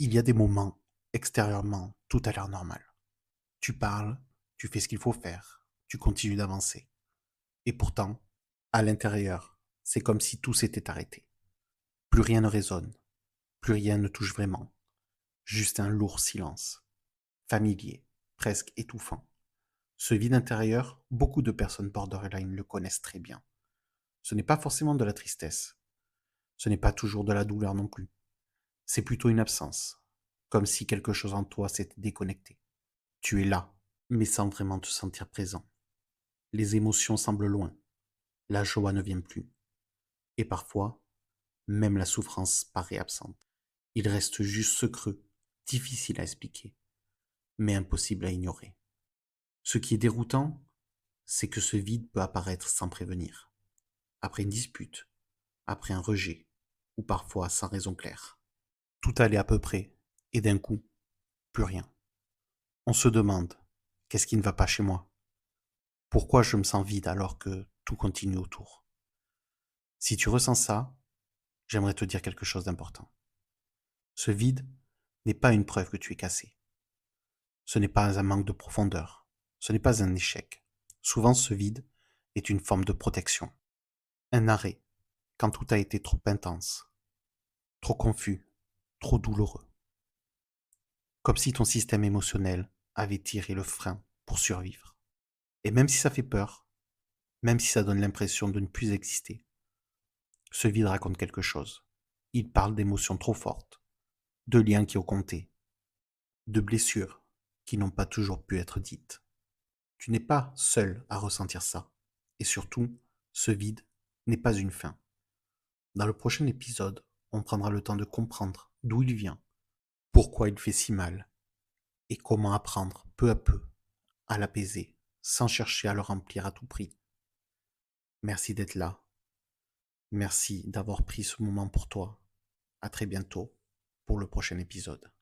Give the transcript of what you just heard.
Il y a des moments, extérieurement, tout a l'air normal. Tu parles, tu fais ce qu'il faut faire, tu continues d'avancer. Et pourtant, à l'intérieur, c'est comme si tout s'était arrêté. Plus rien ne résonne, plus rien ne touche vraiment. Juste un lourd silence, familier, presque étouffant. Ce vide intérieur, beaucoup de personnes borderline le connaissent très bien. Ce n'est pas forcément de la tristesse. Ce n'est pas toujours de la douleur non plus. C'est plutôt une absence, comme si quelque chose en toi s'était déconnecté. Tu es là, mais sans vraiment te sentir présent. Les émotions semblent loin, la joie ne vient plus. Et parfois, même la souffrance paraît absente. Il reste juste ce creux, difficile à expliquer, mais impossible à ignorer. Ce qui est déroutant, c'est que ce vide peut apparaître sans prévenir. Après une dispute, après un rejet, ou parfois sans raison claire. Tout allait à peu près, et d'un coup, plus rien. On se demande, qu'est-ce qui ne va pas chez moi? Pourquoi je me sens vide alors que tout continue autour? Si tu ressens ça, j'aimerais te dire quelque chose d'important. Ce vide n'est pas une preuve que tu es cassé. Ce n'est pas un manque de profondeur. Ce n'est pas un échec. Souvent, ce vide est une forme de protection. Un arrêt, quand tout a été trop intense, trop confus, trop douloureux. Comme si ton système émotionnel avait tiré le frein pour survivre. Et même si ça fait peur, même si ça donne l'impression de ne plus exister, ce vide raconte quelque chose. Il parle d'émotions trop fortes, de liens qui ont compté, de blessures qui n'ont pas toujours pu être dites. Tu n'es pas seul à ressentir ça. Et surtout, ce vide n'est pas une fin. Dans le prochain épisode, on prendra le temps de comprendre d'où il vient, pourquoi il fait si mal, et comment apprendre peu à peu à l'apaiser sans chercher à le remplir à tout prix. Merci d'être là. Merci d'avoir pris ce moment pour toi. À très bientôt pour le prochain épisode.